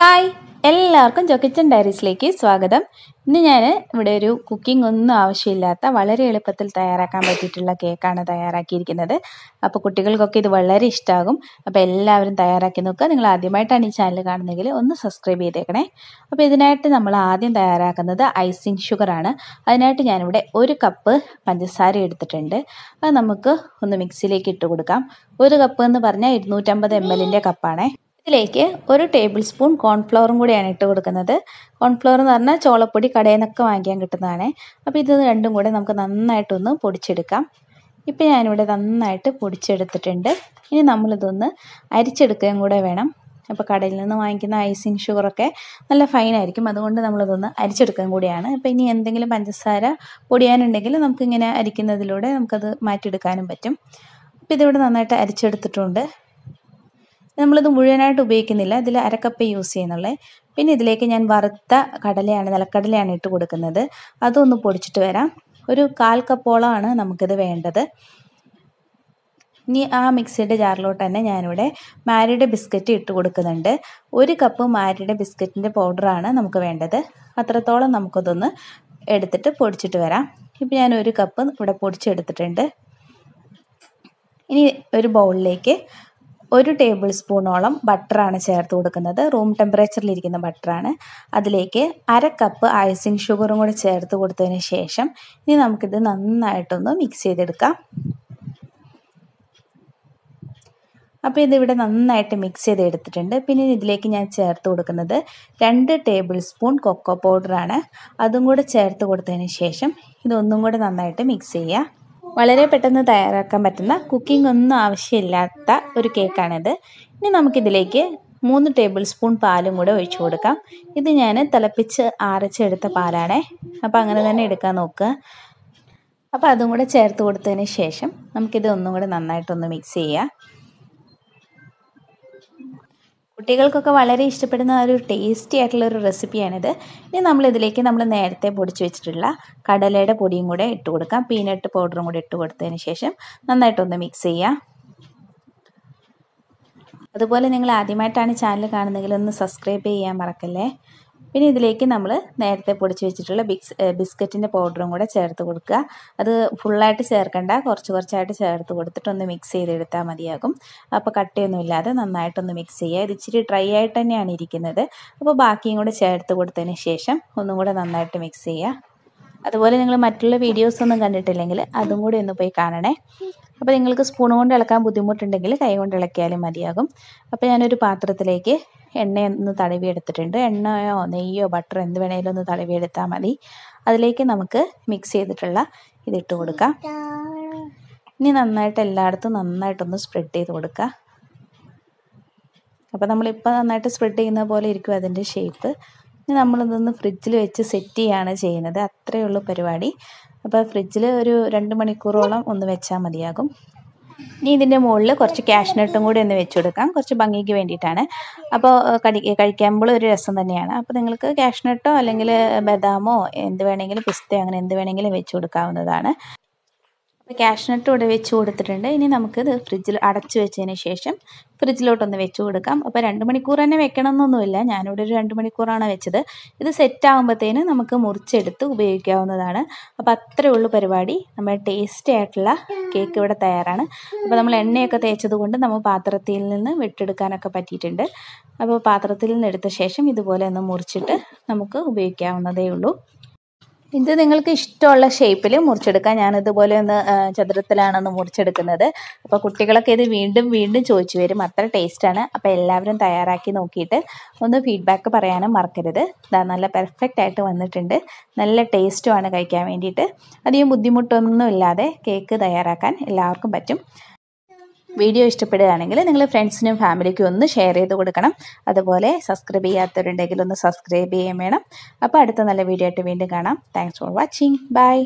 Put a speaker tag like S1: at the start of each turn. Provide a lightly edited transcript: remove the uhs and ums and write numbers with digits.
S1: Hi എല്ലാവർക്കും ജോക്കിച്ചൻ ഡയറീസിലേക്ക് സ്വാഗതം. ഇന്ന് ഞാൻ ഇവിടെ ഒരു കുക്കിംഗ് ഒന്നും ആവശ്യമില്ലാത്ത വളരെ എളുപ്പത്തിൽ തയ്യാറാക്കാൻ പറ്റിയിട്ടുള്ള കേക്കാണ് തയ്യാറാക്കിയിരിക്കുന്നത്. അപ്പോൾ കുട്ടികൾക്കൊക്കെ ഇത് വളരെ ഇഷ്ടമാകും. അപ്പോൾ എല്ലാവരും തയ്യാറാക്കി നോക്കുക. നിങ്ങൾ ആദ്യമായിട്ടാണ് ഈ ചാനൽ കാണുന്നതെങ്കിൽ ഒന്ന് സബ്സ്ക്രൈബ് ചെയ്തേക്കണേ. അപ്പോൾ ഇതിനായിട്ട് നമ്മൾ ആദ്യം തയ്യാറാക്കുന്നത് ഐസിങ് ഷുഗറാണ്. അതിനായിട്ട് ഞാനിവിടെ 1 കപ്പ് പഞ്ചസാര എടുത്തിട്ടുണ്ട്. അത് നമുക്ക് ഒന്ന് മിക്സിയിലേക്ക് ഇട്ട് കൊടുക്കാം. 1 കപ്പ് എന്ന് പറഞ്ഞാൽ 250 ml കപ്പാണേ. ഇതിലേക്ക് 1 ടേബിൾ സ്പൂൺ കോൺഫ്ലവറും കൂടിയാണ് ഇട്ട് കൊടുക്കുന്നത്. കോൺഫ്ലവർ എന്ന് പറഞ്ഞാൽ ചോളപ്പൊടി കടയിൽ നിന്നൊക്കെ വാങ്ങിക്കാൻ കിട്ടുന്നതാണ്. അപ്പോൾ ഇത് രണ്ടും കൂടെ നമുക്ക് നന്നായിട്ടൊന്ന് പൊടിച്ചെടുക്കാം. ഇപ്പോൾ ഞാനിവിടെ നന്നായിട്ട് പൊടിച്ചെടുത്തിട്ടുണ്ട്. ഇനി നമ്മളിതൊന്ന് അരിച്ചെടുക്കുകയും കൂടെ വേണം. അപ്പോൾ കടയിൽ നിന്ന് വാങ്ങിക്കുന്ന ഐസിങ് ഷുഗറൊക്കെ നല്ല ഫൈനായിരിക്കും. അതുകൊണ്ട് നമ്മളിതൊന്ന് അരിച്ചെടുക്കുകയും കൂടിയാണ്. അപ്പോൾ ഇനി എന്തെങ്കിലും പഞ്ചസാര പൊടിയാനുണ്ടെങ്കിൽ നമുക്കിങ്ങനെ അരിക്കുന്നതിലൂടെ നമുക്കത് മാറ്റിയെടുക്കാനും പറ്റും. അപ്പോൾ ഇതിവിടെ നന്നായിട്ട് അരിച്ചെടുത്തിട്ടുണ്ട്. നമ്മളിത് മുഴുവനായിട്ട് ഉപയോഗിക്കുന്നില്ല, ഇതിൽ 1/2 കപ്പ് യൂസ് ചെയ്യുന്നുള്ളേ. പിന്നെ ഇതിലേക്ക് ഞാൻ വറുത്ത നിലക്കടലയാണ് ഇട്ട് കൊടുക്കുന്നത്. അതൊന്ന് പൊടിച്ചിട്ട് വരാം. ഒരു 1/4 കപ്പോളമാണ് നമുക്കിത് വേണ്ടത്. ഇനി ആ മിക്സിയുടെ ജാറിലോട്ട് തന്നെ ഞാനിവിടെ മാരിയുടെ ബിസ്ക്കറ്റ് ഇട്ട് കൊടുക്കുന്നുണ്ട്. 1 കപ്പ് മാരിയുടെ ബിസ്ക്കറ്റിൻ്റെ പൗഡറാണ് നമുക്ക് വേണ്ടത്. അത്രത്തോളം നമുക്കതൊന്ന് എടുത്തിട്ട് പൊടിച്ചിട്ട് വരാം. ഇപ്പോൾ ഞാൻ 1 കപ്പ് ഇവിടെ പൊടിച്ചെടുത്തിട്ടുണ്ട്. ഇനി ഒരു ബൗളിലേക്ക് 1 ടേബിൾ സ്പൂണോളം ബട്ടറാണ് ചേർത്ത് കൊടുക്കുന്നത്. റൂം ടെമ്പറേച്ചറിലിരിക്കുന്ന ബട്ടറാണ്. അതിലേക്ക് 1/2 കപ്പ് ഐസിങ് ഷുഗറും കൂടി ചേർത്ത് കൊടുത്തതിന് ശേഷം ഇനി നമുക്കിത് നന്നായിട്ടൊന്ന് മിക്സ് ചെയ്തെടുക്കാം. അപ്പോൾ ഇതിവിടെ നന്നായിട്ട് മിക്സ് ചെയ്തെടുത്തിട്ടുണ്ട്. പിന്നെ ഇതിലേക്ക് ഞാൻ ചേർത്ത് കൊടുക്കുന്നത് 2 ടേബിൾ സ്പൂൺ കൊക്കോ പൗഡറാണ്. അതും കൂടെ ചേർത്ത് കൊടുത്തതിന് ശേഷം ഇതൊന്നും കൂടെ നന്നായിട്ട് മിക്സ് ചെയ്യുക. വളരെ പെട്ടെന്ന് തയ്യാറാക്കാൻ പറ്റുന്ന കുക്കിംഗ് ഒന്നും ആവശ്യമില്ലാത്ത ഒരു കേക്കാണിത്. ഇനി നമുക്കിതിലേക്ക് 3 ടേബിൾ സ്പൂൺ പാലും കൂടെ ഒഴിച്ചു കൊടുക്കാം. ഇത് ഞാൻ തിളപ്പിച്ച് ആറിച്ചെടുത്ത പാലാണേ. അപ്പോൾ അങ്ങനെ തന്നെ എടുക്കാൻ നോക്കുക. അപ്പോൾ അതും കൂടെ ചേർത്ത് കൊടുത്തതിന് ശേഷം നമുക്കിത് ഒന്നും കൂടെ നന്നായിട്ടൊന്ന് മിക്സ് ചെയ്യാം. കുട്ടികൾക്കൊക്കെ വളരെ ഇഷ്ടപ്പെടുന്ന ഒരു ടേസ്റ്റി ആയിട്ടുള്ളൊരു റെസിപ്പിയാണിത്. ഇനി നമ്മളിതിലേക്ക് നമ്മൾ നേരത്തെ പൊടിച്ച് വെച്ചിട്ടുള്ള കടലയുടെ പൊടിയും കൂടെ ഇട്ട് കൊടുക്കാം. പീനട്ട് പൗഡറും കൂടെ ഇട്ട് കൊടുത്തതിന് ശേഷം നന്നായിട്ടൊന്ന് മിക്സ് ചെയ്യാം. അതുപോലെ നിങ്ങൾ ആദ്യമായിട്ടാണ് ചാനൽ കാണുന്നതെങ്കിൽ ഒന്ന് സബ്സ്ക്രൈബ് ചെയ്യാൻ മറക്കല്ലേ. പിന്നെ ഇതിലേക്ക് നമ്മൾ നേരത്തെ പൊടിച്ച് വെച്ചിട്ടുള്ള ബിസ്ക്കറ്റിൻ്റെ പൗഡറും കൂടെ ചേർത്ത് കൊടുക്കുക. അത് ഫുള്ളായിട്ട് ചേർക്കണ്ട, കുറച്ചായിട്ട് ചേർത്ത് കൊടുത്തിട്ട് ഒന്ന് മിക്സ് ചെയ്തെടുത്താൽ മതിയാകും. അപ്പോൾ കട്ടയൊന്നും ഇല്ലാതെ നന്നായിട്ടൊന്ന് മിക്സ് ചെയ്യുക. ഇത് ഇച്ചിരി ഡ്രൈ ആയിട്ട് തന്നെയാണ് ഇരിക്കുന്നത്. അപ്പോൾ ബാക്കിയും കൂടെ ചേർത്ത് കൊടുത്തതിന് ശേഷം ഒന്നും കൂടെ നന്നായിട്ട് മിക്സ് ചെയ്യുക. അതുപോലെ നിങ്ങൾ മറ്റുള്ള വീഡിയോസ് ഒന്നും കണ്ടിട്ടില്ലെങ്കിൽ അതും കൂടി ഒന്ന് പോയി കാണണേ. അപ്പോൾ നിങ്ങൾക്ക് സ്പൂൺ കൊണ്ട് ഇളക്കാൻ ബുദ്ധിമുട്ടുണ്ടെങ്കിൽ കൈ കൊണ്ട് ഇളക്കിയാലും മതിയാകും. അപ്പോൾ ഞാനൊരു പാത്രത്തിലേക്ക് എണ്ണയൊന്ന് തടവിയെടുത്തിട്ടുണ്ട്. എണ്ണയോ നെയ്യോ ബട്ടറോ എന്ത് വേണമെങ്കിലും ഒന്ന് തടവിയെടുത്താൽ മതി. അതിലേക്ക് നമുക്ക് മിക്സ് ചെയ്തിട്ടുള്ള ഇതിട്ട് കൊടുക്കാം. ഇനി നന്നായിട്ട് എല്ലായിടത്തും നന്നായിട്ടൊന്ന് സ്പ്രെഡ് ചെയ്ത് കൊടുക്കുക. അപ്പോൾ നമ്മളിപ്പോൾ നന്നായിട്ട് സ്പ്രെഡ് ചെയ്യുന്ന പോലെ ഇരിക്കും അതിൻ്റെ ഷേപ്പ്. ഇനി നമ്മളിതൊന്ന് ഫ്രിഡ്ജിൽ വെച്ച് സെറ്റ് ചെയ്യുകയാണ് ചെയ്യുന്നത്. അത്രയേ ഉള്ളൂ പരിപാടി. അപ്പോൾ ഫ്രിഡ്ജിൽ ഒരു 2 മണിക്കൂറോളം ഒന്ന് വെച്ചാൽ മതിയാകും. ഇനി ഇതിൻ്റെ മുകളിൽ കുറച്ച് കാഷ്നട്ടും കൂടി ഒന്ന് വെച്ച് കൊടുക്കാം, കുറച്ച് ഭംഗിക്ക് വേണ്ടിയിട്ടാണ്. അപ്പോൾ കഴിക്കുമ്പോൾ ഒരു രസം തന്നെയാണ്. അപ്പോൾ നിങ്ങൾക്ക് കാഷ്നട്ടോ അല്ലെങ്കിൽ ബദാമോ എന്ത് വേണമെങ്കിലും പിസ്തയോ അങ്ങനെ എന്ത് വേണമെങ്കിലും വെച്ച് കൊടുക്കാവുന്നതാണ്. അപ്പോൾ കാഷ്നട്ട് ഇവിടെ വെച്ച് കൊടുത്തിട്ടുണ്ട്. ഇനി നമുക്കിത് ഫ്രിഡ്ജിൽ അടച്ച് വെച്ചതിന് ശേഷം ഫ്രിഡ്ജിലോട്ടൊന്ന് വെച്ച് കൊടുക്കാം. അപ്പോൾ 2 മണിക്കൂർ തന്നെ വെക്കണം എന്നൊന്നുമില്ല, ഞാനിവിടെ ഒരു 2 മണിക്കൂറാണ് വെച്ചത്. ഇത് സെറ്റ് ആകുമ്പോഴത്തേന് നമുക്ക് മുറിച്ചെടുത്ത് ഉപയോഗിക്കാവുന്നതാണ്. അപ്പോൾ അത്രയേ ഉള്ളൂ പരിപാടി. നമ്മുടെ ടേസ്റ്റി ആയിട്ടുള്ള കേക്ക് ഇവിടെ തയ്യാറാണ്. അപ്പോൾ നമ്മൾ എണ്ണയൊക്കെ തേച്ചത് കൊണ്ട് നമ്മൾ പാത്രത്തിൽ നിന്ന് വിട്ടെടുക്കാനൊക്കെ പറ്റിയിട്ടുണ്ട്. അപ്പോൾ പാത്രത്തിൽ നിന്ന് എടുത്ത ശേഷം ഇതുപോലെ ഒന്ന് മുറിച്ചിട്ട് നമുക്ക് ഉപയോഗിക്കാവുന്നതേ ഉള്ളൂ. ഇത് നിങ്ങൾക്ക് ഇഷ്ടമുള്ള ഷേപ്പിൽ മുറിച്ചെടുക്കാം. ഞാനിതുപോലെ ഒന്ന് ചതുരത്തിലാണൊന്ന് മുറിച്ചെടുക്കുന്നത്. അപ്പോൾ കുട്ടികളൊക്കെ ഇത് വീണ്ടും വീണ്ടും ചോദിച്ചു വരും, അത്ര ടേസ്റ്റാണ്. അപ്പോൾ എല്ലാവരും തയ്യാറാക്കി നോക്കിയിട്ട് ഒന്ന് ഫീഡ്ബാക്ക് പറയാനും മറക്കരുത്. ഇതാ നല്ല പെർഫെക്റ്റ് ആയിട്ട് വന്നിട്ടുണ്ട്. നല്ല ടേസ്റ്റുമാണ് കഴിക്കാൻ വേണ്ടിയിട്ട്. അധികം ബുദ്ധിമുട്ടൊന്നും ഇല്ലാതെ കേക്ക് തയ്യാറാക്കാൻ എല്ലാവർക്കും പറ്റും. വീഡിയോ ഇഷ്ടപ്പെടുകയാണെങ്കിൽ നിങ്ങൾ ഫ്രണ്ട്സിനും ഫാമിലിക്കും ഒന്ന് ഷെയർ ചെയ്ത് കൊടുക്കണം. അതുപോലെ സബ്സ്ക്രൈബ് ചെയ്യാത്തവരുണ്ടെങ്കിൽ ഒന്ന് സബ്സ്ക്രൈബ് ചെയ്യാൻ വേണം. അപ്പോൾ അടുത്ത നല്ല വീഡിയോ ആയിട്ട് വീണ്ടും കാണാം. Thanks for watching. ബൈ.